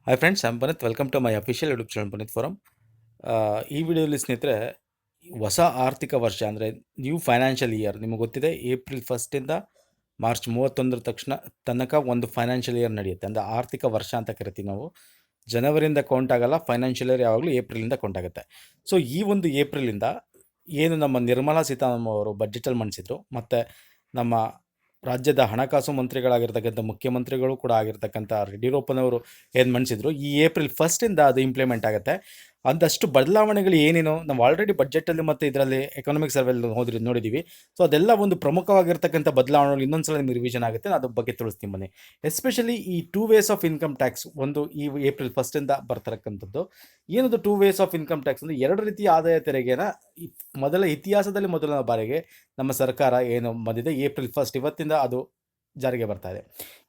Hi friends, I'm Puneeth. Welcome to my official YouTube channel Puneeth forum. ಈ ವಿಡಿಯೋಲಿ ಸ್ನೇಹಿತರೆ, ಹೊಸ ಆರ್ಥಿಕ ವರ್ಷ ಅಂದರೆ ನ್ಯೂ ಫೈನಾನ್ಷಿಯಲ್ ಇಯರ್ ನಿಮಗೆ ಗೊತ್ತಿದೆ. ಏಪ್ರಿಲ್ 1 ಮಾರ್ಚ್ 31 ತನಕ ಒಂದು ಫೈನಾನ್ಷಿಯಲ್ ಇಯರ್ ನಡೆಯುತ್ತೆ. ಅಂದರೆ ಆರ್ಥಿಕ ವರ್ಷ ಅಂತ ಕರಿತೀವಿ ನಾವು. ಜನವರಿಯಿಂದ ಕೌಂಟ್ ಆಗಲ್ಲ, ಫೈನಾನ್ಷಿಯಲ್ ಇಯರ್ ಯಾವಾಗಲೂ ಏಪ್ರಿಲಿಂದ ಕೌಂಟ್ ಆಗುತ್ತೆ. ಸೊ ಈ ಒಂದು ಏಪ್ರಿಲಿಂದ ಏನು ನಮ್ಮ ನಿರ್ಮಲಾ ಸೀತಾರಾಮನ್ ಅವರು ಬಜೆಟಲ್ಲಿ ಮಂಡಿಸಿದ್ರು, ಮತ್ತು ನಮ್ಮ ರಾಜ್ಯದ ಹಣಕಾಸು ಮಂತ್ರಿಗಳಾಗಿರ್ತಕ್ಕಂಥ ಮುಖ್ಯಮಂತ್ರಿಗಳು ಕೂಡ ಆಗಿರ್ತಕ್ಕಂಥ ಯಡಿಯೂರಪ್ಪನವರು ಏನು ಮಂಡಿಸಿದ್ರು, ಈ ಏಪ್ರಿಲ್ 1 ಅದು ಇಂಪ್ಲಿಮೆಂಟ್ ಆಗುತ್ತೆ. ಒಂದಷ್ಟು ಬದಲಾವಣೆಗಳು ಏನೇನೋ ನಾವು ಆಲ್ರೆಡಿ ಬಜೆಟಲ್ಲಿ ಮತ್ತು ಇದರಲ್ಲಿ ಎಕನಾಮಿಕ್ ಸರ್ವೆಲ್ಲಿ ನೋಡಿದ್ದೀವಿ. ಸೊ ಅದೆಲ್ಲ ಒಂದು ಪ್ರಮುಖವಾಗಿರ್ತಕ್ಕಂಥ ಬದಲಾವಣೆಗಳು ಇನ್ನೊಂದ್ಸಲ ನಿಮಗೆ ರಿವಿಷನ್ ಆಗುತ್ತೆ. ನಾನು ಅದ್ರ ಬಗ್ಗೆ ತಿಳಿಸ್ತೀನಿ ಬನ್ನಿ. ಎಸ್ಪೆಷಲಿ ಈ 2 ways ಆಫ್ ಇನ್ಕಮ್ ಟ್ಯಾಕ್ಸ್ ಒಂದು ಈ ಏಪ್ರಿಲ್ 1 ಬರ್ತಕ್ಕಂಥದ್ದು. ಏನದು 2 ways ಆಫ್ ಇನ್ಕಮ್ ಟ್ಯಾಕ್ಸ್ ಅಂದರೆ, ಎರಡು ರೀತಿಯ ಆದಾಯ ತೆರಿಗೆನ ಮೊದಲ ಬಾರಿಗೆ ನಮ್ಮ ಸರ್ಕಾರ ಏನು ಬಂದಿದೆ ಏಪ್ರಿಲ್ 1 ಇವತ್ತಿಂದ ಅದು ಜಾರಿಗೆ ಬರ್ತಾ ಇದೆ.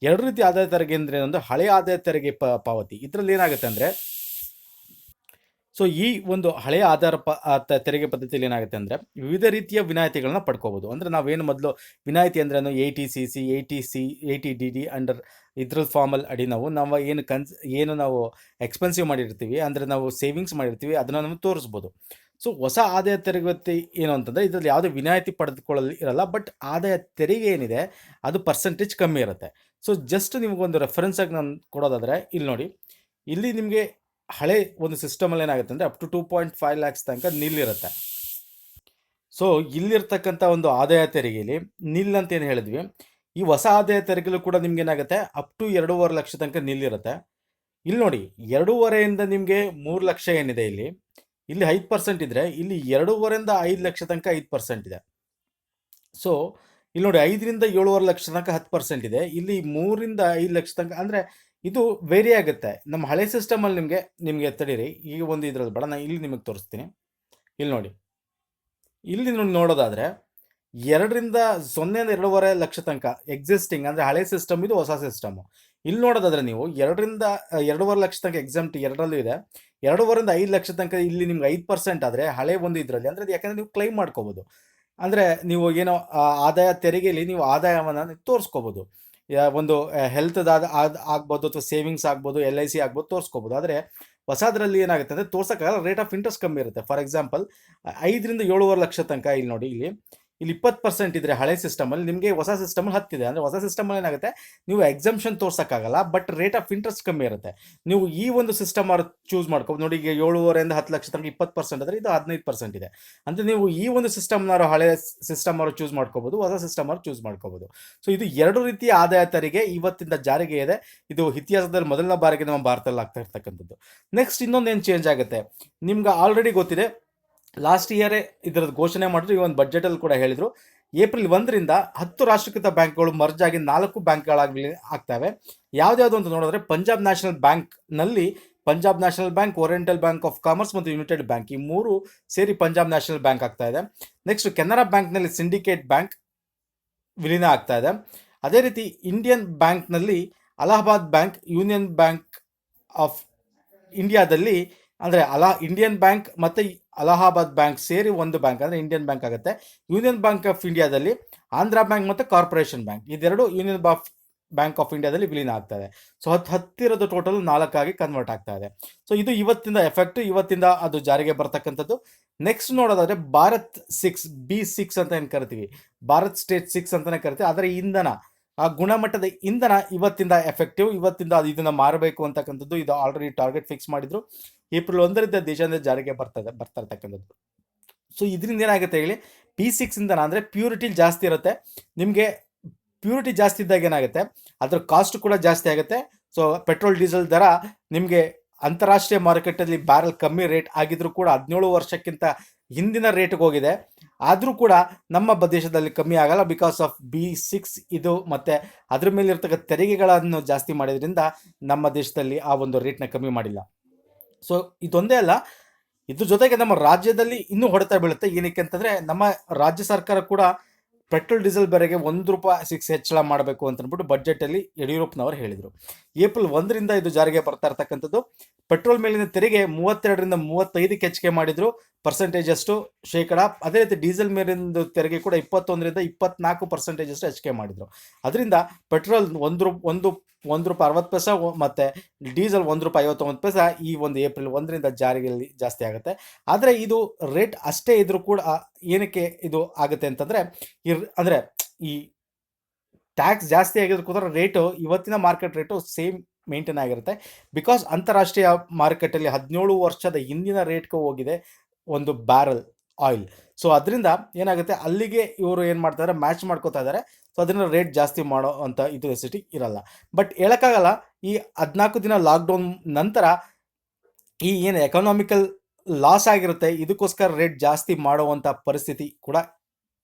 ಎರಡು ರೀತಿ ಆದಾಯ ತೆರಿಗೆ ಅಂದರೆ, ಒಂದು ಹಳೆಯ ಆದಾಯ ತೆರಿಗೆ ಪಾವತಿ. ಇದರಲ್ಲಿ ಏನಾಗುತ್ತೆ ಅಂದರೆ, ಸೊ ಈ ಒಂದು ಹಳೆಯ ತೆರಿಗೆ ಪದ್ಧತಿಯಲ್ಲಿ ಏನಾಗುತ್ತೆ ಅಂದರೆ, ವಿವಿಧ ರೀತಿಯ ವಿನಾಯಿತಿಗಳನ್ನ ಪಡ್ಕೋಬೋದು. ಅಂದರೆ ನಾವೇನು ಮೊದಲು ವಿನಾಯಿತಿ ಅಂದ್ರೆ 80cc, 80DD ಅಂಡರ್ ಇದ್ರಲ್ಲಿ ಫಾರ್ಮಲ್ ಅಡಿ ನಾವು ಏನು ನಾವು ಎಕ್ಸ್ಪೆನ್ಸಿವ್ ಮಾಡಿರ್ತೀವಿ, ಅಂದರೆ ನಾವು ಸೇವಿಂಗ್ಸ್ ಮಾಡಿರ್ತೀವಿ, ಅದನ್ನು ನಾವು ತೋರಿಸ್ಬೋದು. ಸೊ ಹೊಸ ಆದಾಯ ತೆರಿಗೆ ಏನು ಅಂತಂದರೆ, ಇದರಲ್ಲಿ ಯಾವುದೇ ವಿನಾಯಿತಿ ಪಡೆದುಕೊಳ್ಳಲು ಇರಲ್ಲ, ಬಟ್ ಆದಾಯ ತೆರಿಗೆ ಏನಿದೆ ಅದು ಪರ್ಸೆಂಟೇಜ್ ಕಮ್ಮಿ ಇರುತ್ತೆ. ಸೊ ಜಸ್ಟ್ ನಿಮಗೊಂದು ರೆಫರೆನ್ಸಾಗಿ ನಾನು ಕೊಡೋದಾದರೆ, ಇಲ್ಲಿ ನೋಡಿ, ಇಲ್ಲಿ ನಿಮಗೆ ಹಳೆ ಒಂದು ಸಿಸ್ಟಮಲ್ಲಿ ಏನಾಗುತ್ತೆ ಅಂದರೆ ಅಪ್ ಟು 2.5 lakhs ತನಕ ನಿಲ್ಲಿರುತ್ತೆ. ಸೊ ಇಲ್ಲಿರ್ತಕ್ಕಂಥ ಒಂದು ಆದಾಯ ತೆರಿಗೆಯಲ್ಲಿ ನಿಲ್ ಅಂತ ಏನು ಹೇಳಿದ್ವಿ, ಈ ಹೊಸ ಆದಾಯ ತೆರಿಗೆಲು ಕೂಡ ನಿಮ್ಗೆ ಏನಾಗುತ್ತೆ ಅಪ್ ಟು 2.5 ಲಕ್ಷ ತನಕ ನಿಲ್ಲಿರುತ್ತೆ. ಇಲ್ಲಿ ನೋಡಿ, 2.5ಇಂದ ನಿಮಗೆ 3 ಲಕ್ಷ ಏನಿದೆ, ಇಲ್ಲಿ 5% ಇದ್ರೆ, ಇಲ್ಲಿ 2.5ಇಂದ 5 ಲಕ್ಷ ತನಕ 5% ಇದೆ. ಸೊ ಇಲ್ಲಿ ನೋಡಿ, 5ರಿಂದ 7.5 ಲಕ್ಷ ತನಕ 10% ಇದೆ. ಇಲ್ಲಿ 3ರಿಂದ 5 ಲಕ್ಷ ತನಕ, ಅಂದರೆ ಇದು ವೇರಿ ಆಗುತ್ತೆ. ನಮ್ಮ ಹಳೆ ಸಿಸ್ಟಮಲ್ಲಿ ನಿಮಗೆ ತಡೀರಿ, ಈಗ ಒಂದು ಇದ್ರಲ್ಲಿ ಬೇಡ, ನಾನು ಇಲ್ಲಿ ನಿಮಗೆ ತೋರಿಸ್ತೀನಿ. ಇಲ್ಲಿ ನೋಡಿ, ಇಲ್ಲಿ ನೋಡೋದಾದರೆ 2ರಿಂದ 2.5 ಲಕ್ಷ ತನಕ ಎಕ್ಸಿಸ್ಟಿಂಗ್, ಅಂದರೆ ಹಳೆ ಸಿಸ್ಟಮ್, ಇದು ಹೊಸ ಸಿಸ್ಟಮು. ಇಲ್ಲಿ ನೋಡೋದಾದರೆ ನೀವು 2ರಿಂದ 2.5 ಲಕ್ಷ ತನಕ ಎಕ್ಸಾಮ್ಟ್ ಎರಡರಲ್ಲೂ ಇದೆ. 2.5ರಿಂದ 5 ಲಕ್ಷ ತನಕ ಇಲ್ಲಿ ನಿಮ್ಗೆ 5% ಆದರೆ ಹಳೆ ಒಂದು ಇದರಲ್ಲಿ, ಅಂದರೆ ಯಾಕಂದರೆ ನೀವು ಕ್ಲೈಮ್ ಮಾಡ್ಕೋಬೋದು. ಅಂದರೆ ನೀವು ಏನೋ ಆದಾಯ ತೆರಿಗೆಯಲ್ಲಿ ನೀವು ಆದಾಯವನ್ನು ತೋರಿಸ್ಕೋಬೋದು. ಒಂದು ಹೆಲ್ತ್ ಆಗ್ಬೋದು, ಅಥವಾ ಸೇವಿಂಗ್ಸ್ ಆಗ್ಬೋದು, LIC ಆಗ್ಬೋದು, ತೋರಿಸ್ಕೋಬೋದು. ಆದರೆ ಹೊಸದ್ರಲ್ಲಿ ಏನಾಗುತ್ತೆ ಅಂದರೆ ತೋರ್ಸೋಕ್ಕಾಗಲ್ಲ, ರೇಟ್ ಆಫ್ ಇಂಟ್ರೆಸ್ಟ್ ಕಮ್ಮಿ ಇರುತ್ತೆ. ಫಾರ್ ಎಕ್ಸಾಂಪಲ್ 5ರಿಂದ 7.5 ಲಕ್ಷ ತನಕ ಇಲ್ಲಿ ನೋಡಿ, ಇಲ್ಲಿ 20% ಇದ್ರೆ ಹಳೆ ಸಿಸ್ಟಮಲ್ಲಿ, ನಿಮಗೆ ಹೊಸ ಸಿಸ್ಟಮಲ್ಲಿ 10 ಇದೆ. ಅಂದರೆ ಹೊಸ ಸಿಸ್ಟಮಲ್ಲಿ ಏನಾಗುತ್ತೆ, ನೀವು ಎಕ್ಸಂಪ್ಷನ್ ತೋರ್ಸೋಕ್ಕಾಗಲ್ಲ, ಬಟ್ ರೇಟ್ ಆಫ್ ಇಂಟ್ರೆಸ್ಟ್ ಕಮ್ಮಿ ಇರುತ್ತೆ. ನೀವು ಈ ಒಂದು ಸಿಸ್ಟಮ್ ಅವ್ರು ಚೂಸ್ ಮಾಡ್ಕೋಬೋದು. ನೋಡಿ, ಈಗ 7.5ರಿಂದ 10 ಲಕ್ಷ ತನಕ 20% ಆದರೆ ಇದು 15% ಇದೆ. ಅಂದರೆ ನೀವು ಈ ಒಂದು ಸಿಸ್ಟಮ್ನವರು ಹಳೆ ಸಿಸ್ಟಮ್ ಅವರು ಚೂಸ್ ಮಾಡ್ಕೋಬೋದು, ಹೊಸ ಸಿಸ್ಟಮ್ ಅವರು ಚೂಸ್ ಮಾಡ್ಕೋಬೋದು. ಸೊ ಇದು ಎರಡು ರೀತಿಯ ಆದಾಯ ತೆರಿಗೆ ಇವತ್ತಿಂದ ಜಾರಿಗೆ ಇದೆ. ಇದು ಇತಿಹಾಸದಲ್ಲಿ ಮೊದಲನೇ ಬಾರಿಗೆ ನಮ್ಮ ಭಾರತದಲ್ಲಿ ಆಗ್ತಾ ಇರ್ತಕ್ಕಂಥದ್ದು. ನೆಕ್ಸ್ಟ್ ಇನ್ನೊಂದೇನು ಚೇಂಜ್ ಆಗುತ್ತೆ, ನಿಮ್ಗೆ ಆಲ್ರೆಡಿ ಗೊತ್ತಿದೆ. ಲಾಸ್ಟ್ ಇಯರೇ ಇದರದ್ದು ಘೋಷಣೆ ಮಾಡಿದ್ರು, ಈ ಒಂದು ಬಜೆಟಲ್ಲಿ ಕೂಡ ಹೇಳಿದರು. ಏಪ್ರಿಲ್ 1ರಿಂದ 10 ರಾಷ್ಟ್ರೀಕೃತ ಬ್ಯಾಂಕ್ಗಳು ಮರ್ಜ್ ಆಗಿ 4 ಬ್ಯಾಂಕ್ಗಳಾಗಿ ಆಗ್ತವೆ. ಯಾವ್ದ್ಯಾವುದು ಅಂತ ನೋಡಿದ್ರೆ, ಪಂಜಾಬ್ ನ್ಯಾಷನಲ್ ಬ್ಯಾಂಕ್ನಲ್ಲಿ Punjab national bank, oriental bank of commerce ಮತ್ತು ಯುನೈಟೆಡ್ ಬ್ಯಾಂಕ್, ಈ 3 ಸೇರಿ ಪಂಜಾಬ್ ನ್ಯಾಷನಲ್ ಬ್ಯಾಂಕ್ ಆಗ್ತಾ ಇದೆ. ನೆಕ್ಸ್ಟ್ ಕೆನರಾ ಬ್ಯಾಂಕ್ನಲ್ಲಿ ಸಿಂಡಿಕೇಟ್ ಬ್ಯಾಂಕ್ ವಿಲೀನ ಆಗ್ತಾ ಇದೆ. ಅದೇ ರೀತಿ ಇಂಡಿಯನ್ ಬ್ಯಾಂಕ್ನಲ್ಲಿ Allahabad bank, union bank of ಇಂಡಿಯಾದಲ್ಲಿ, ಅಂದರೆ ಇಂಡಿಯನ್ ಬ್ಯಾಂಕ್ ಮತ್ತು ಅಲಹಾಬಾದ್ ಬ್ಯಾಂಕ್ ಸೇರಿ ಒಂದು ಬ್ಯಾಂಕ್, ಅಂದರೆ ಇಂಡಿಯನ್ ಬ್ಯಾಂಕ್ ಆಗುತ್ತೆ. ಯೂನಿಯನ್ ಬ್ಯಾಂಕ್ ಆಫ್ ಇಂಡಿಯಾದಲ್ಲಿ ಆಂಧ್ರ ಬ್ಯಾಂಕ್ ಮತ್ತು ಕಾರ್ಪೊರೇಷನ್ ಬ್ಯಾಂಕ್, ಇದೆರಡು ಯೂನಿಯನ್ ಬ್ಯಾಂಕ್ ಆಫ್ ಇಂಡಿಯಾದಲ್ಲಿ ವಿಲೀನ ಆಗ್ತದೆ. ಸೊ 10 ಇರೋದು ಟೋಟಲ್ 4 ಆಗಿ ಕನ್ವರ್ಟ್ ಆಗ್ತಾ ಇದೆ. ಸೊ ಇದು ಇವತ್ತಿಂದ ಎಫೆಕ್ಟ್, ಇವತ್ತಿಂದ ಅದು ಜಾರಿಗೆ ಬರ್ತಕ್ಕಂಥದ್ದು. ನೆಕ್ಸ್ಟ್ ನೋಡೋದಾದ್ರೆ, ಭಾರತ್ 6 B6 ಅಂತ ಏನು ಕರಿತೀವಿ, ಭಾರತ್ ಸ್ಟೇಟ್ 6 ಅಂತಲೇ ಕರಿತೀವಿ. ಆದರೆ ಇಂಧನ, ಆ ಗುಣಮಟ್ಟದ ಇಂಧನ ಇವತ್ತಿಂದ ಎಫೆಕ್ಟಿವ್, ಇವತ್ತಿಂದ ಇದನ್ನ ಮಾರಬೇಕು ಅಂತಕ್ಕಂಥದ್ದು. ಇದು ಆಲ್ರೆಡಿ ಟಾರ್ಗೆಟ್ ಫಿಕ್ಸ್ ಮಾಡಿದ್ರು. ಏಪ್ರಿಲ್ 1ರಿಂದ ದೇಶದಿಂದ ಜಾರಿಗೆ ಬರ್ತಾ ಇರ್ತಕ್ಕಂಥದ್ದು. ಸೊ ಇದರಿಂದ ಏನಾಗುತ್ತೆ ಹೇಳಿ, P6 ಇಂಧನ ಅಂದರೆ ಪ್ಯೂರಿಟಿ ಜಾಸ್ತಿ ಇರುತ್ತೆ. ನಿಮಗೆ ಪ್ಯೂರಿಟಿ ಜಾಸ್ತಿ ಇದ್ದಾಗ ಏನಾಗುತ್ತೆ, ಅದರ ಕಾಸ್ಟ್ ಕೂಡ ಜಾಸ್ತಿ ಆಗುತ್ತೆ. ಸೊ ಪೆಟ್ರೋಲ್ ಡೀಸೆಲ್ ದರ ನಿಮಗೆ ಅಂತಾರಾಷ್ಟ್ರೀಯ ಮಾರುಕಟ್ಟೆಯಲ್ಲಿ ಬ್ಯಾರಲ್ ಕಮ್ಮಿ ರೇಟ್ ಆಗಿದ್ರು ಕೂಡ 17 ವರ್ಷಕ್ಕಿಂತ ಹಿಂದಿನ ರೇಟ್ಗೆ ಹೋಗಿದೆ. ಆದರೂ ಕೂಡ ನಮ್ಮ ದೇಶದಲ್ಲಿ ಕಮ್ಮಿ ಆಗಲ್ಲ, ಬಿಕಾಸ್ ಆಫ್ B6 ಇದು. ಮತ್ತು ಅದ್ರ ಮೇಲೆ ಇರ್ತಕ್ಕಂಥ ತೆರಿಗೆಗಳನ್ನು ಜಾಸ್ತಿ ಮಾಡಿದ್ರಿಂದ ನಮ್ಮ ದೇಶದಲ್ಲಿ ಆ ಒಂದು ರೇಟ್ನ ಕಮ್ಮಿ ಮಾಡಿಲ್ಲ. ಸೊ ಇದೊಂದೇ ಅಲ್ಲ, ಇದ್ರ ಜೊತೆಗೆ ನಮ್ಮ ರಾಜ್ಯದಲ್ಲಿ ಇನ್ನೂ ಹೊಡೆತ ಬೀಳುತ್ತೆ. ಏನಕ್ಕೆ ಅಂತಂದರೆ, ನಮ್ಮ ರಾಜ್ಯ ಸರ್ಕಾರ ಕೂಡ ಪೆಟ್ರೋಲ್ ಡೀಸೆಲ್ ಬೆಲೆಗೆ ₹1 ಹೆಚ್ಚಳ ಮಾಡಬೇಕು ಅಂತ ಅಂದ್ಬಿಟ್ಟು ಬಜೆಟಲ್ಲಿ ಯಡಿಯೂರಪ್ಪನವರು ಹೇಳಿದರು. ಏಪ್ರಿಲ್ 1ರಿಂದ ಇದು ಜಾರಿಗೆ ಬರ್ತಾ ಇರ್ತಕ್ಕಂಥದ್ದು. ಪೆಟ್ರೋಲ್ ಮೇಲಿನ ತೆರಿಗೆ 32ರಿಂದ 35ಕ್ಕೆ ಹೆಚ್ಚಿಗೆ ಮಾಡಿದ್ರು, ಪರ್ಸೆಂಟೇಜ್ ಅಷ್ಟು ಶೇಕಡ. ಅದೇ ರೀತಿ ಡೀಸೆಲ್ ಮೇಲಿನ ತೆರಿಗೆ ಕೂಡ 21ರಿಂದ 24% ಅಷ್ಟು ಹೆಚ್ಚಿಗೆ ಮಾಡಿದ್ರು. ಅದರಿಂದ ಪೆಟ್ರೋಲ್ ಒಂದು ₹1.60 ಮತ್ತು ಡೀಸೆಲ್ ₹1.59 ಈ ಒಂದು ಏಪ್ರಿಲ್ 1ರಿಂದ ಜಾರಿಯಲ್ಲಿ ಜಾಸ್ತಿ ಆಗುತ್ತೆ. ಆದರೆ ಇದು ರೇಟ್ ಅಷ್ಟೇ ಇದ್ರೂ ಕೂಡ ಏನಕ್ಕೆ ಇದು ಆಗುತ್ತೆ ಅಂತಂದರೆ ಅಂದರೆ ಈ ಟ್ಯಾಕ್ಸ್ ಜಾಸ್ತಿ ಆಗಿದ್ರು ಕೂಡ ರೇಟು ಇವತ್ತಿನ ಮಾರ್ಕೆಟ್ ರೇಟು ಸೇಮ್ ಮೇಂಟೈನ್ ಆಗಿರುತ್ತೆ. ಬಿಕಾಸ್ ಅಂತಾರಾಷ್ಟ್ರೀಯ ಮಾರುಕಟ್ಟೆಯಲ್ಲಿ 17 ವರ್ಷದ ಹಿಂದಿನ ರೇಟ್ಗೆ ಹೋಗಿದೆ ಒಂದು ಬ್ಯಾರಲ್ ಆಯಿಲ್. ಸೊ ಅದರಿಂದ ಏನಾಗುತ್ತೆ, ಅಲ್ಲಿಗೆ ಇವರು ಏನು ಮಾಡ್ತಾರೆ, ಮ್ಯಾಚ್ ಮಾಡ್ಕೋತಾ ಇದ್ದಾರೆ. ಸೊ ಅದರಿಂದ ರೇಟ್ ಜಾಸ್ತಿ ಮಾಡೋ ಅಂಥ ಇದು ನೆಸಿಟಿ ಇರಲ್ಲ. ಬಟ್ ಹೇಳೋಕ್ಕಾಗಲ್ಲ, ಈ 14 ದಿನ ಲಾಕ್ಡೌನ್ ನಂತರ ಈ ಏನು ಎಕನಾಮಿಕಲ್ ಲಾಸ್ ಆಗಿರುತ್ತೆ, ಇದಕ್ಕೋಸ್ಕರ ರೇಟ್ ಜಾಸ್ತಿ ಮಾಡುವಂಥ ಪರಿಸ್ಥಿತಿ ಕೂಡ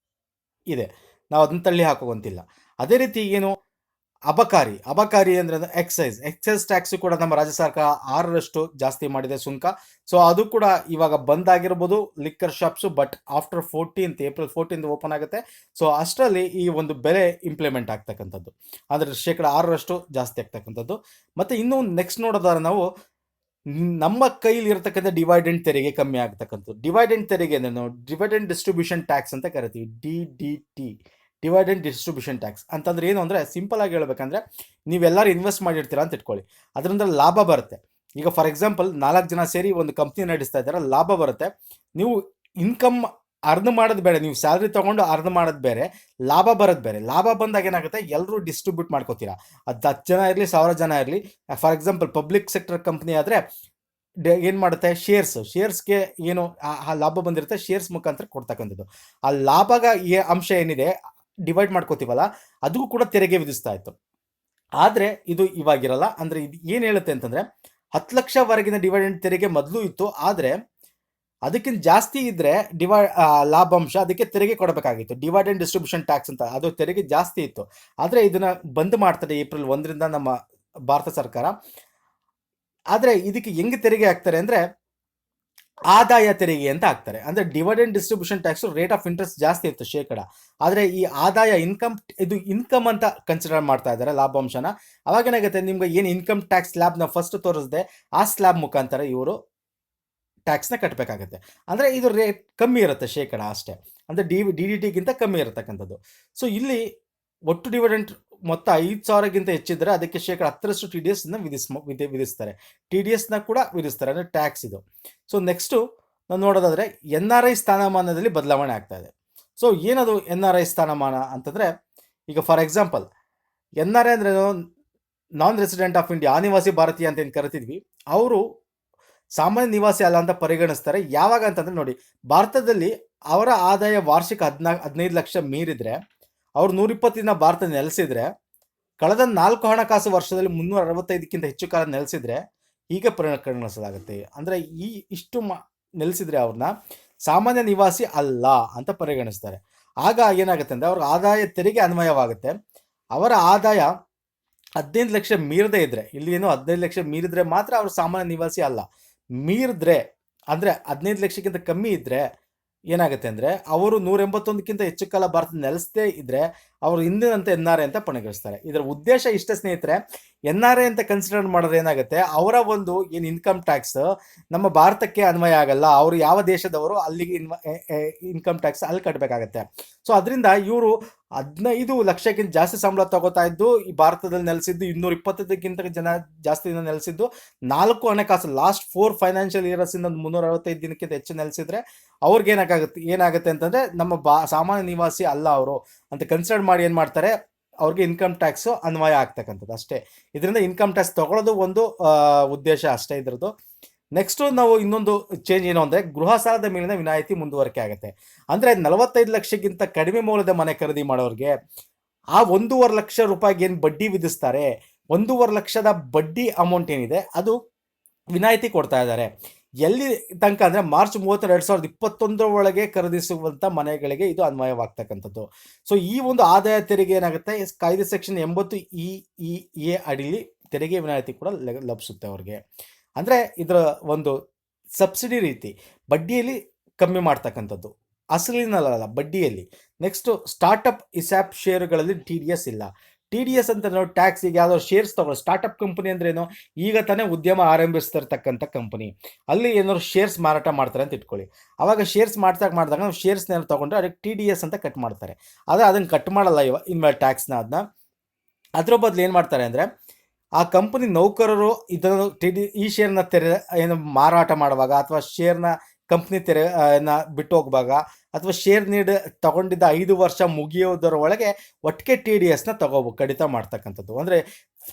ಇದೆ. ನಾವು ಅದನ್ನ ತಳ್ಳಿ ಹಾಕೋವಂತಿಲ್ಲ. ಅದೇ ರೀತಿ ಏನು ಅಬಕಾರಿ ಅಂದರೆ ಎಕ್ಸೈಸ್ ಟ್ಯಾಕ್ಸು ಕೂಡ ನಮ್ಮ ರಾಜ್ಯ ಸರ್ಕಾರ 6% ಜಾಸ್ತಿ ಮಾಡಿದೆ ಸುಂಕ. ಸೊ ಅದು ಕೂಡ ಇವಾಗ ಬಂದ್ ಆಗಿರ್ಬೋದು liquor shops, but after April 14 open ಆಗುತ್ತೆ. ಸೊ ಅಷ್ಟರಲ್ಲಿ ಈ ಒಂದು ಬೆಲೆ ಇಂಪ್ಲಿಮೆಂಟ್ ಆಗ್ತಕ್ಕಂಥದ್ದು, ಅಂದರೆ 6% ಜಾಸ್ತಿ ಆಗ್ತಕ್ಕಂಥದ್ದು. ಮತ್ತು ಇನ್ನೂ ನೆಕ್ಸ್ಟ್ ನೋಡೋದಾದ್ರೆ ನಾವು ನಮ್ಮ ಕೈಲಿ ಇರತಕ್ಕಂಥ ಡಿವೈಡೆಂಡ್ ತೆರಿಗೆ ಕಮ್ಮಿ ಆಗ್ತಕ್ಕಂಥದ್ದು. ಡಿವೈಡೆಂಡ್ ತೆರಿಗೆ ಅಂದರೆ ಡಿವೈಡೆಂಡ್ ಡಿಸ್ಟ್ರಿಬ್ಯೂಷನ್ ಟ್ಯಾಕ್ಸ್ ಅಂತ ಕರಿತೀವಿ, DDT, ಡಿವೈಡೆಂಡ್ ಡಿಸ್ಟ್ರಿಬ್ಯೂಷನ್ ಟ್ಯಾಕ್ಸ್ ಅಂತಂದ್ರೆ ಏನು ಅಂದರೆ, ಸಿಂಪಲ್ ಆಗಿ ಹೇಳ್ಬೇಕಂದ್ರೆ, ನೀವೆಲ್ಲರೂ ಇನ್ವೆಸ್ಟ್ ಮಾಡಿರ್ತೀರಾ ಅಂತ ಇಟ್ಕೊಳ್ಳಿ, ಅದರಿಂದ ಲಾಭ ಬರುತ್ತೆ. ಈಗ ಫಾರ್ ಎಕ್ಸಾಂಪಲ್ 4 ಜನ ಸೇರಿ ಒಂದು ಕಂಪ್ನಿ ನಡೆಸ್ತಾ ಇದ್ದಾರೆ, ಲಾಭ ಬರುತ್ತೆ. ನೀವು ಇನ್ಕಮ್ ಅರ್ನ್ ಮಾಡೋದು ಬೇರೆ, ನೀವು ಸ್ಯಾಲ್ರಿ ತೊಗೊಂಡು ಅರ್ನ್ ಮಾಡೋದು ಬೇರೆ, ಲಾಭ ಬರೋದು ಬೇರೆ. ಲಾಭ ಬಂದಾಗ ಏನಾಗುತ್ತೆ, ಎಲ್ಲರೂ ಡಿಸ್ಟ್ರಿಬ್ಯೂಟ್ ಮಾಡ್ಕೋತೀರಾ. ಅದು 10 ಜನ ಇರಲಿ, 1000 ಜನ ಇರಲಿ. For example public sector company ಆದರೆ ಏನು ಮಾಡುತ್ತೆ, ಶೇರ್ಸ್ಗೆ ಏನು ಆ ಲಾಭ ಬಂದಿರುತ್ತೆ, ಶೇರ್ಸ್ ಮುಖಾಂತರ ಕೊಡ್ತಕ್ಕಂಥದ್ದು. ಆ ಲಾಭಗ ಅಂಶ ಏನಿದೆ ಡಿವೈಡ್ ಮಾಡ್ಕೋತೀವಲ್ಲ, ಅದಕ್ಕೂ ಕೂಡ ತೆರಿಗೆ ವಿಧಿಸ್ತಾ ಇತ್ತು. ಆದರೆ ಇದು ಇವಾಗಿರಲ್ಲ. ಅಂದರೆ ಇದು ಏನು ಹೇಳುತ್ತೆ ಅಂತಂದರೆ, 10 ಲಕ್ಷವರೆಗಿನ ಡಿವೈಡೆಂಡ್ ತೆರಿಗೆ ಮೊದಲು ಇತ್ತು, ಆದರೆ ಅದಕ್ಕಿಂತ ಜಾಸ್ತಿ ಇದ್ದರೆ ಲಾಭಾಂಶ ಅದಕ್ಕೆ ತೆರಿಗೆ ಕೊಡಬೇಕಾಗಿತ್ತು, ಡಿವೈಡೆಂಡ್ ಡಿಸ್ಟ್ರಿಬ್ಯೂಷನ್ ಟ್ಯಾಕ್ಸ್ ಅಂತ. ಅದು ತೆರಿಗೆ ಜಾಸ್ತಿ ಇತ್ತು. ಆದರೆ ಇದನ್ನು ಬಂದ್ ಮಾಡ್ತಾರೆ ಏಪ್ರಿಲ್ 1ರಿಂದ ನಮ್ಮ ಭಾರತ ಸರ್ಕಾರ. ಆದರೆ ಇದಕ್ಕೆ ಹೆಂಗೆ ತೆರಿಗೆ ಹಾಕ್ತಾರೆ ಅಂದರೆ, ಆದಾಯ ತೆರಿಗೆ ಅಂತ ಹಾಕ್ತಾರೆ. ಅಂದರೆ dividend distribution tax rate of interest ಜಾಸ್ತಿ ಇತ್ತು 1%. ಆದರೆ ಈ ಆದಾಯ ಇನ್ಕಮ್ ಅಂತ ಕನ್ಸಿಡರ್ ಮಾಡ್ತಾ ಇದ್ದಾರೆ ಲಾಭಾಂಶನ. ಅವಾಗೇನಾಗುತ್ತೆ, ನಿಮ್ಗೆ ಏನು ಇನ್ಕಮ್ ಟ್ಯಾಕ್ಸ್ ಸ್ಲ್ಯಾಬ್ನ ಫಸ್ಟ್ ತೋರಿಸಿದೆ, ಆ ಸ್ಲ್ಯಾಬ್ ಮುಖಾಂತರ ಇವರು ಟ್ಯಾಕ್ಸ್ನ ಕಟ್ಟಬೇಕಾಗತ್ತೆ. ಅಂದರೆ ಇದು ರೇಟ್ ಕಮ್ಮಿ ಇರುತ್ತೆ 1% ಅಷ್ಟೇ, ಅಂದರೆ DDTಗಿಂತ ಕಮ್ಮಿ ಇರತಕ್ಕಂಥದ್ದು. ಸೊ ಇಲ್ಲಿ ಒಟ್ಟು ಡಿವಿಡೆಂಟ್ ಮೊತ್ತ 5,000ಗಿಂತ ಹೆಚ್ಚಿದ್ರೆ ಅದಕ್ಕೆ 10% TDSನ ವಿಧಿಸ್ತಾರೆ. TDSನ ಕೂಡ ವಿಧಿಸ್ತಾರೆ, ಅಂದರೆ ಟ್ಯಾಕ್ಸ್ ಇದು. ಸೊ ನೆಕ್ಸ್ಟು ನಾವು ನೋಡೋದಾದರೆ NRI ಸ್ಥಾನಮಾನದಲ್ಲಿ ಬದಲಾವಣೆ ಆಗ್ತಾ ಇದೆ. ಸೊ ಏನದು NRI ಸ್ಥಾನಮಾನ ಅಂತಂದರೆ, ಈಗ ಫಾರ್ ಎಕ್ಸಾಂಪಲ್ NRI ಅಂದರೆ ನಾನ್ ರೆಸಿಡೆಂಟ್ ಆಫ್ ಇಂಡಿಯಾ, ಅನಿವಾಸಿ ಭಾರತೀಯ ಅಂತ ಏನು ಕರಿತಿದ್ವಿ, ಅವರು ಸಾಮಾನ್ಯ ನಿವಾಸಿ ಅಲ್ಲ ಅಂತ ಪರಿಗಣಿಸ್ತಾರೆ. ಯಾವಾಗ ಅಂತಂದರೆ ನೋಡಿ, ಭಾರತದಲ್ಲಿ ಅವರ ಆದಾಯ ವಾರ್ಷಿಕ 15 ಲಕ್ಷ ಮೀರಿದರೆ, ಅವ್ರು 120 ದಿನ ಭಾರತ ನೆಲೆಸಿದ್ರೆ, ಕಳೆದ 4 ಹಣಕಾಸು ವರ್ಷದಲ್ಲಿ 365ಕ್ಕಿಂತ ಹೆಚ್ಚು ಕಾಲ ನೆಲೆಸಿದ್ರೆ ಹೀಗೆ ಪರಿಗಣಿಸಲಾಗುತ್ತೆ. ಅಂದರೆ ಇಷ್ಟು ನೆಲೆಸಿದ್ರೆ ಅವ್ರನ್ನ ಸಾಮಾನ್ಯ ನಿವಾಸಿ ಅಲ್ಲ ಅಂತ ಪರಿಗಣಿಸ್ತಾರೆ. ಆಗ ಏನಾಗುತ್ತೆ ಅಂದರೆ, ಅವ್ರ ಆದಾಯ ತೆರಿಗೆ ಅನ್ವಯವಾಗುತ್ತೆ. ಅವರ ಆದಾಯ 15 ಲಕ್ಷ ಮೀರದೇ ಇದ್ದರೆ, ಇಲ್ಲಿ ಏನು 15 ಲಕ್ಷ ಮೀರಿದ್ರೆ ಮಾತ್ರ ಅವರು ಸಾಮಾನ್ಯ ನಿವಾಸಿ ಅಲ್ಲ. ಮೀರಿದ್ರೆ ಅಂದರೆ 15 ಲಕ್ಷಕ್ಕಿಂತ ಕಮ್ಮಿ ಇದ್ದರೆ ಏನಾಗುತ್ತೆ ಅಂದರೆ, ಅವರು 181ಕ್ಕಿಂತ ಹೆಚ್ಚು ಕಾಲ ಭಾರತ ನೆಲೆಸದೇ ಇದ್ದರೆ ಅವರು ಹಿಂದಿನಂತೆ NRI ಅಂತ ಪರಿಗಣಿಸ್ತಾರೆ. ಇದರ ಉದ್ದೇಶ ಇಷ್ಟೇ ಸ್ನೇಹಿತರೆ, NRI ಅಂತ ಕನ್ಸಿಡರ್ ಮಾಡಿದ್ರೆ ಏನಾಗುತ್ತೆ, ಅವರ ಒಂದು ಏನು ಇನ್ಕಮ್ ಟ್ಯಾಕ್ಸ್ ನಮ್ಮ ಭಾರತಕ್ಕೆ ಅನ್ವಯ ಆಗಲ್ಲ. ಅವರು ಯಾವ ದೇಶದವರು ಅಲ್ಲಿಗೆ ಇನ್ಕಮ್ ಟ್ಯಾಕ್ಸ್ ಅಲ್ಲಿ ಕಟ್ಟಬೇಕಾಗತ್ತೆ. ಸೊ ಅದರಿಂದ ಇವರು 15 ಲಕ್ಷಕ್ಕಿಂತ ಜಾಸ್ತಿ ಸಂಬಳ ತಗೋತಾ ಇದ್ದು, ಈ ಭಾರತದಲ್ಲಿ ನೆಲೆಸಿದ್ದು 225ಕ್ಕಿಂತ ಜಾಸ್ತಿ ದಿನ ನೆಲೆಸಿದ್ದು, 4 ಹಣಕಾಸು ಲಾಸ್ಟ್ 4 ಫೈನಾನ್ಷಿಯಲ್ ಇಯರ್ಸಿಂದ 365 ದಿನಕ್ಕಿಂತ ಹೆಚ್ಚು ನೆಲೆಸಿದ್ರೆ ಅವ್ರಿಗೆ ಏನಾಗುತ್ತೆ ಅಂತಂದರೆ, ನಮ್ಮ ಸಾಮಾನ್ಯ ನಿವಾಸಿ ಅಲ್ಲ ಅವರು ಅಂತ ಕನ್ಸಿಡರ್ ಮಾಡಿ ಏನು ಮಾಡ್ತಾರೆ, ಅವ್ರಿಗೆ ಇನ್ಕಮ್ ಟ್ಯಾಕ್ಸು ಅನ್ವಯ ಆಗ್ತಕ್ಕಂಥದ್ದು ಅಷ್ಟೇ. ಇದರಿಂದ ಇನ್ಕಮ್ ಟ್ಯಾಕ್ಸ್ ತಗೊಳ್ಳೋದು ಒಂದು ಉದ್ದೇಶ ಅಷ್ಟೇ ಇದ್ರದ್ದು. ನೆಕ್ಸ್ಟು ನಾವು ಇನ್ನೊಂದು ಚೇಂಜ್ ಏನು ಅಂದರೆ, ಗೃಹ ಸಾಲದ ಮೇಲಿನ ವಿನಾಯಿತಿ ಮುಂದುವರಿಕೆ ಆಗುತ್ತೆ. ಅಂದರೆ 45 ಲಕ್ಷಕ್ಕಿಂತ ಕಡಿಮೆ ಮೌಲ್ಯದ ಮನೆ ಖರೀದಿ ಮಾಡೋರಿಗೆ ಆ 1.5 ಲಕ್ಷ ರೂಪಾಯಿಗೆ ಏನು ಬಡ್ಡಿ ವಿಧಿಸ್ತಾರೆ, 1.5 ಲಕ್ಷದ ಬಡ್ಡಿ ಅಮೌಂಟ್ ಏನಿದೆ ಅದು ವಿನಾಯಿತಿ ಕೊಡ್ತಾ ಇದ್ದಾರೆ. ಎಲ್ಲಿ ತನಕ ಅಂದರೆ ಮಾರ್ಚ್ 31, 2021 ಒಳಗೆ ಖರೀದಿಸುವಂಥ ಮನೆಗಳಿಗೆ ಇದು ಅನ್ವಯವಾಗ್ತಕ್ಕಂಥದ್ದು. ಸೊ ಈ ಒಂದು ಆದಾಯ ತೆರಿಗೆ ಏನಾಗುತ್ತೆ, ಕಾಯ್ದೆ ಸೆಕ್ಷನ್ 80E ಅಡಿಲಿ ತೆರಿಗೆ ವಿನಾಯಿತಿ ಕೂಡ ಲಭಿಸುತ್ತೆ ಅವ್ರಿಗೆ. ಅಂದರೆ ಇದರ ಒಂದು ಸಬ್ಸಿಡಿ ರೀತಿ ಬಡ್ಡಿಯಲ್ಲಿ ಕಮ್ಮಿ ಮಾಡ್ತಕ್ಕಂಥದ್ದು, ಅಸಲಿನಲ್ಲ ಬಡ್ಡಿಯಲ್ಲಿ. ನೆಕ್ಸ್ಟು ಸ್ಟಾರ್ಟಪ್ ಇಸ್ಯಾಪ್ ಶೇರುಗಳಲ್ಲಿ TDS ಇಲ್ಲ. TDS ಅಂತ ನಾವು ಟ್ಯಾಕ್ಸ್, ಈಗ ಯಾವುದೋ ಶೇರ್ಸ್ ತಗೊಳ್ಳೋ ಸ್ಟಾರ್ಟಪ್ ಕಂಪನಿ ಅಂದ್ರೇನು, ಈಗ ತಾನೇ ಉದ್ಯಮ ಆರಂಭಿಸ್ತಿರ್ತಕ್ಕಂಥ ಕಂಪನಿ, ಅಲ್ಲಿ ಏನಾದ್ರು ಶೇರ್ಸ್ ಮಾರಾಟ ಮಾಡ್ತಾರೆ ಅಂತ ಇಟ್ಕೊಳ್ಳಿ. ಆವಾಗ ಶೇರ್ಸ್ ಮಾಡಿದಾಗ ನಾವು ಶೇರ್ಸ್ನ ತೊಗೊಂಡ್ರೆ ಅದಕ್ಕೆ TDS ಅಂತ ಕಟ್ ಮಾಡ್ತಾರೆ. ಆದರೆ ಅದನ್ನು ಕಟ್ ಮಾಡಲ್ಲ ಇನ್ಮೇಲೆ ಟ್ಯಾಕ್ಸ್ನ. ಅದ್ರ ಬದಲು ಏನು ಮಾಡ್ತಾರೆ ಅಂದರೆ, ಆ ಕಂಪನಿ ನೌಕರರು ಇದನ್ನು ಈ ಶೇರ್ನ ಏನು ಮಾರಾಟ ಮಾಡುವಾಗ ಅಥವಾ ಶೇರ್ನ ಕಂಪ್ನಿ ಬಿಟ್ಟು ಹೋಗುವಾಗ ಅಥವಾ ಶೇರ್ ತಗೊಂಡಿದ್ದ 5 ವರ್ಷ ಮುಗಿಯೋದರ ಒಳಗೆ ಒಟ್ಟಿಗೆ TDSನ ಕಡಿತ ಮಾಡ್ತಕ್ಕಂಥದ್ದು. ಅಂದರೆ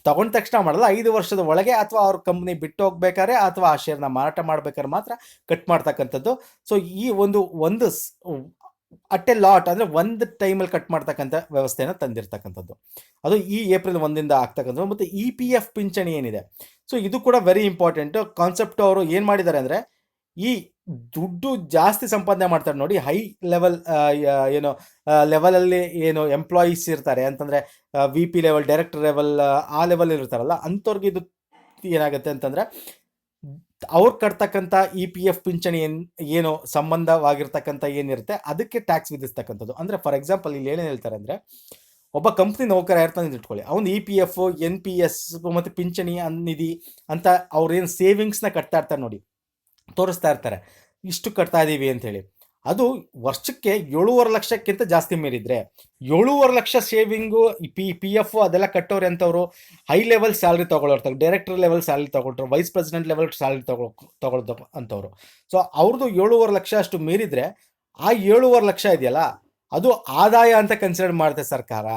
ತಗೊಂಡ ತಕ್ಷಣ ಮಾಡಲ್ಲ, 5 ವರ್ಷದ ಒಳಗೆ ಅಥವಾ ಅವ್ರ ಕಂಪ್ನಿ ಬಿಟ್ಟು ಹೋಗ್ಬೇಕಾದ್ರೆ ಅಥವಾ ಆ ಶೇರ್ನ ಮಾರಾಟ ಮಾಡ್ಬೇಕಾದ್ರೆ ಮಾತ್ರ ಕಟ್ ಮಾಡ್ತಕ್ಕಂಥದ್ದು. ಸೊ ಈ ಒಂದು ಅಟ್ ಎ ಲಾಟ್ ಅಂದರೆ ಒಂದು ಟೈಮಲ್ಲಿ ಕಟ್ ಮಾಡ್ತಕ್ಕಂಥ ವ್ಯವಸ್ಥೆಯನ್ನು ತಂದಿರ್ತಕ್ಕಂಥದ್ದು. ಅದು ಈ ಏಪ್ರಿಲ್ 1 ಆಗ್ತಕ್ಕಂಥದ್ದು. ಮತ್ತು EPF ಪಿಂಚಣಿ ಏನಿದೆ, ಸೊ ಇದು ಕೂಡ ವೆರಿ ಇಂಪಾರ್ಟೆಂಟು ಕಾನ್ಸೆಪ್ಟ್. ಅವರು ಏನು ಮಾಡಿದ್ದಾರೆ ಅಂದರೆ, ಈ ದುಡ್ಡು ಜಾಸ್ತಿ ಸಂಪಾದನೆ ಮಾಡ್ತಾರೆ ನೋಡಿ, ಹೈ ಲೆವೆಲ್ ಲೆವೆಲಲ್ಲಿ ಏನು ಎಂಪ್ಲಾಯೀಸ್ ಇರ್ತಾರೆ ಅಂತಂದರೆ VP ಲೆವೆಲ್, ಡೈರೆಕ್ಟರ್ ಲೆವೆಲ್, ಆ ಲೆವೆಲ್ ಇರ್ತಾರಲ್ಲ, ಅಂಥವ್ರಿಗೆ ಇದು ಏನಾಗುತ್ತೆ ಅಂತಂದರೆ ಅವ್ರು ಕಟ್ತಕ್ಕಂಥ EPF ಪಿಂಚಣಿ ಏನು ಸಂಬಂಧವಾಗಿರ್ತಕ್ಕಂಥ ಏನಿರುತ್ತೆ ಅದಕ್ಕೆ ಟ್ಯಾಕ್ಸ್ ವಿಧಿಸ್ತಕ್ಕಂಥದ್ದು. ಅಂದರೆ ಫಾರ್ ಎಕ್ಸಾಂಪಲ್ ಇಲ್ಲಿ ಏನೇನು ಹೇಳ್ತಾರೆ ಅಂದರೆ, ಒಬ್ಬ ಕಂಪ್ನಿ ನೌಕರ ಇರ್ತಾನೆ ಇಟ್ಕೊಳ್ಳಿ, ಅವನು EPF, NPS ಮತ್ತು ಪಿಂಚಣಿ ನಿಧಿ ಅಂತ ಅವ್ರೇನು ಸೇವಿಂಗ್ಸ್ನ ಕಟ್ತಾ ಇರ್ತಾರೆ ನೋಡಿ, ತೋರಿಸ್ತಾ ಇರ್ತಾರೆ ಇಷ್ಟು ಕಟ್ತಾ ಇದ್ದೀವಿ ಅಂಥೇಳಿ. ಅದು ವರ್ಷಕ್ಕೆ 7.5 ಲಕ್ಷಕ್ಕಿಂತ ಜಾಸ್ತಿ ಮೀರಿದ್ರೆ, 7.5 ಲಕ್ಷ ಸೇವಿಂಗು PF ಅದೆಲ್ಲ ಕಟ್ಟೋರು ಅಂಥವ್ರು ಹೈ ಲೆವೆಲ್ ಸ್ಯಾಲ್ರಿ ತೊಗೊಳ್ತಾರೆ, ಡೈರೆಕ್ಟರ್ ಲೆವೆಲ್ ಸ್ಯಾಲ್ರಿ ತೊಗೊಳ್ತಾರೆ, ವೈಸ್ ಪ್ರೆಸಿಡೆಂಟ್ ಲೆವೆಲ್ ಸ್ಯಾಲ್ರಿ ತೊಗೊಳ್ದು ಅಂಥವ್ರು. ಸೊ ಅವ್ರದ್ದು 7.5 ಲಕ್ಷ ಅಷ್ಟು ಮೀರಿದ್ರೆ, ಆ 7.5 ಲಕ್ಷ ಇದೆಯಲ್ಲ ಅದು ಆದಾಯ ಅಂತ ಕನ್ಸಿಡರ್ ಮಾಡುತ್ತೆ ಸರ್ಕಾರ.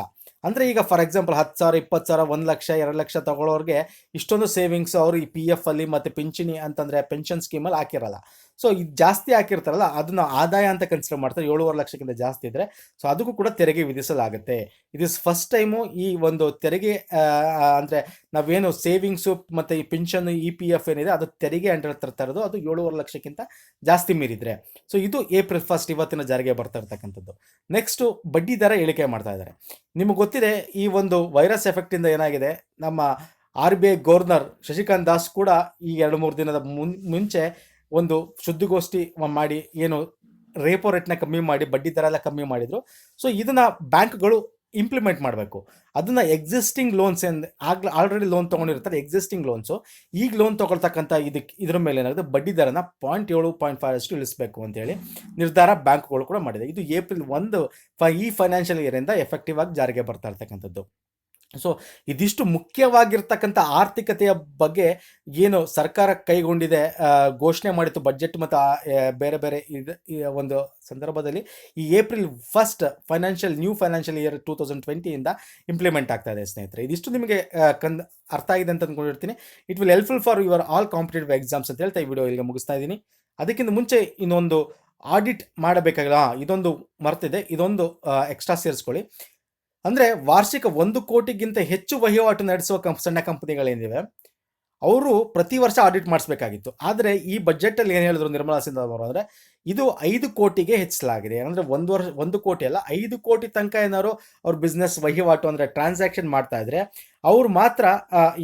ಅಂದರೆ ಈಗ ಫಾರ್ ಎಕ್ಸಾಂಪಲ್ 10,000, 20,000, 1 ಲಕ್ಷ, 2 ಲಕ್ಷ ತೊಗೊಳ್ಳೋರಿಗೆ ಇಷ್ಟೊಂದು ಸೇವಿಂಗ್ಸ್ ಅವರು ಈ PF ಅಲ್ಲಿ ಮತ್ತು ಪಿಂಚಣಿ ಅಂತಂದರೆ ಪೆನ್ಷನ್ ಸ್ಕೀಮಲ್ಲಿ ಹಾಕಿರಲ್ಲ. ಸೊ ಇದು ಜಾಸ್ತಿ ಹಾಕಿರ್ತಾರಲ್ಲ ಅದನ್ನು ಆದಾಯ ಅಂತ ಕನ್ಸಿಡರ್ ಮಾಡ್ತಾರೆ 7.5 ಲಕ್ಷಕ್ಕಿಂತ ಜಾಸ್ತಿ ಇದ್ದರೆ. ಸೊ ಅದಕ್ಕೂ ಕೂಡ ತೆರಿಗೆ ವಿಧಿಸಲಾಗುತ್ತೆ. ಇದು ಫಸ್ಟ್ ಟೈಮು ಈ ಒಂದು ತೆರಿಗೆ ಅಂದರೆ ನಾವೇನು ಸೇವಿಂಗ್ಸು ಮತ್ತು ಈ ಪಿಂಚನ್ EPF ಏನಿದೆ ಅದು ತೆರಿಗೆ ಅಂಡರ್ ತರ್ತಾ ಇರೋದು, ಅದು 7.5 ಲಕ್ಷಕ್ಕಿಂತ ಜಾಸ್ತಿ ಮೀರಿದ್ರೆ. ಸೊ ಇದು ಏಪ್ರಿಲ್ 1 ಇವತ್ತಿನ ಜಾರಿಗೆ ಬರ್ತಾ ಇರ್ತಕ್ಕಂಥದ್ದು. ನೆಕ್ಸ್ಟು ಬಡ್ಡಿ ದರ ಇಳಿಕೆ ಮಾಡ್ತಾ ಇದ್ದಾರೆ. ನಿಮಗೆ ಗೊತ್ತಿದೆ ಈ ಒಂದು ವೈರಸ್ ಎಫೆಕ್ಟಿಂದ ಏನಾಗಿದೆ, ನಮ್ಮ RBI ಗವರ್ನರ್ ಶಶಿಕಾಂತ್ ದಾಸ್ ಕೂಡ ಈ 2-3 ದಿನದ ಮುಂಚೆ ಒಂದು ಸುದ್ದಿಗೋಷ್ಠಿ ಮಾಡಿ ಏನು ರೇಪೋ ರೇಟ್ನ ಕಮ್ಮಿ ಮಾಡಿ ಬಡ್ಡಿ ದರ ಎಲ್ಲ ಕಮ್ಮಿ ಮಾಡಿದರು. ಸೊ ಇದನ್ನು ಬ್ಯಾಂಕ್ಗಳು ಇಂಪ್ಲಿಮೆಂಟ್ ಮಾಡಬೇಕು. ಅದನ್ನು ಎಕ್ಸಿಸ್ಟಿಂಗ್ ಲೋನ್ಸ್ ಆಲ್ರೆಡಿ ಲೋನ್ ತೊಗೊಂಡಿರ್ತಾರೆ, ಎಕ್ಸಿಸ್ಟಿಂಗ್ ಲೋನ್ಸು, ಈಗ ಲೋನ್ ತೊಗೊಳ್ತಕ್ಕಂಥ ಇದ್ರ ಮೇಲೆ ಏನಾಗುತ್ತೆ ಬಡ್ಡಿ ದರನ 0.7, 0.5 ಇಳಿಸಬೇಕು ಅಂತೇಳಿ ನಿರ್ಧಾರ ಬ್ಯಾಂಕ್ಗಳು ಕೂಡ ಮಾಡಿದೆ. ಇದು ಏಪ್ರಿಲ್ 1 ಈ ಫೈನಾನ್ಷಿಯಲ್ ಇಯರಿಂದ ಎಫೆಕ್ಟಿವ್ ಆಗಿ ಜಾರಿಗೆ ಬರ್ತಾ ಇರ್ತಕ್ಕಂಥದ್ದು. ಸೊ ಇದಿಷ್ಟು ಮುಖ್ಯವಾಗಿರ್ತಕ್ಕಂಥ ಆರ್ಥಿಕತೆಯ ಬಗ್ಗೆ ಏನು ಸರ್ಕಾರ ಕೈಗೊಂಡಿದೆ, ಘೋಷಣೆ ಮಾಡಿತ್ತು ಬಜೆಟ್ ಮತ್ತು ಬೇರೆ ಬೇರೆ ಒಂದು ಸಂದರ್ಭದಲ್ಲಿ ಈ April 1 new financial year 2020 implement ಆಗ್ತಾ ಇದೆ ಸ್ನೇಹಿತರೆ. ಇದಿಷ್ಟು ನಿಮಗೆ ಅರ್ಥ ಆಗಿದೆ ಅಂತ ಅಂದ್ಕೊಂಡಿರ್ತೀನಿ. It will helpful for your all competitive exams ಅಂತ ಹೇಳ್ತಾ ಈ ವಿಡಿಯೋ ಇಲ್ಲಿಗೆ ಮುಗಿಸ್ತಾ ಇದ್ದೀನಿ. ಅದಕ್ಕಿಂತ ಮುಂಚೆ ಇನ್ನೊಂದು ಆಡಿಟ್ ಮಾಡಬೇಕಾಗಿಲ್ಲ, ಇದೊಂದು ಮರ್ತಿದೆ, ಇದೊಂದು ಎಕ್ಸ್ಟ್ರಾ ಸೇರಿಸ್ಕೊಳ್ಳಿ. ಅಂದರೆ ವಾರ್ಷಿಕ 1 ಕೋಟಿಗಿಂತ ಹೆಚ್ಚು ವಹಿವಾಟು ನಡೆಸುವ ಸಣ್ಣ ಕಂಪನಿಗಳೇನಿವೆ ಅವರು ಪ್ರತಿ ವರ್ಷ ಆಡಿಟ್ ಮಾಡಿಸ್ಬೇಕಾಗಿತ್ತು. ಆದರೆ ಈ ಬಜೆಟಲ್ಲಿ ಏನು ಹೇಳಿದ್ರು ನಿರ್ಮಲಾ ಸೀತಾರಾಮನ್ ಅಂದರೆ, ಇದು 5 ಕೋಟಿಗೆ ಹೆಚ್ಚಲಾಗಿದೆ. ಅಂದರೆ 1 ಕೋಟಿ ಅಲ್ಲ, 5 ಕೋಟಿ ತನಕ ಏನಾದ್ರು ಅವ್ರ ಬಿಸ್ನೆಸ್ ವಹಿವಾಟು ಅಂದರೆ ಟ್ರಾನ್ಸಾಕ್ಷನ್ ಮಾಡ್ತಾ ಇದ್ರೆ ಅವ್ರು ಮಾತ್ರ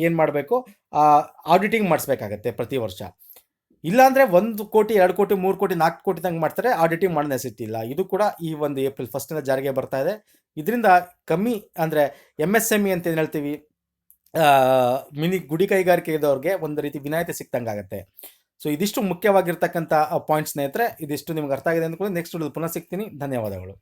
ಏನು ಮಾಡಬೇಕು, ಆಡಿಟಿಂಗ್ ಮಾಡಿಸ್ಬೇಕಾಗತ್ತೆ ಪ್ರತಿ ವರ್ಷ. ಇಲ್ಲಾಂದರೆ 1 ಕೋಟಿ, 2 ಕೋಟಿ, 3 ಕೋಟಿ, 4 ಕೋಟಿ ತನಕ ಮಾಡ್ತಾರೆ, ಆಡಿಟಿಂಗ್ ಮಾಡೋ ನೆಸಿಟಿ ಇಲ್ಲ. ಇದು ಕೂಡ ಈ ಒಂದು ಏಪ್ರಿಲ್ 1 ಜಾರಿಗೆ ಬರ್ತಾ ಇದೆ. ಇದರಿಂದ ಕಮ್ಮಿ ಅಂದರೆ MSME ಅಂತ ಏನು ಹೇಳ್ತೀವಿ, ಗುಡಿ ಕೈಗಾರಿಕೆ ಇದ್ದವ್ರಿಗೆ ಒಂದು ರೀತಿ ವಿನಾಯಿತಿ ಸಿಕ್ತಂಗೆ ಆಗುತ್ತೆ. ಸೊ ಇದಿಷ್ಟು ಮುಖ್ಯವಾಗಿರ್ತಕ್ಕಂಥ ಪಾಯಿಂಟ್ಸ್ ಸ್ನೇಹಿತರೆ. ಇದಿಷ್ಟು ನಿಮ್ಗೆ ಅರ್ಥ ಆಗಿದೆ ಅಂದ್ಕೊಂಡು ನೆಕ್ಸ್ಟ್ ಪುನಃ ಸಿಗ್ತೀನಿ. ಧನ್ಯವಾದಗಳು.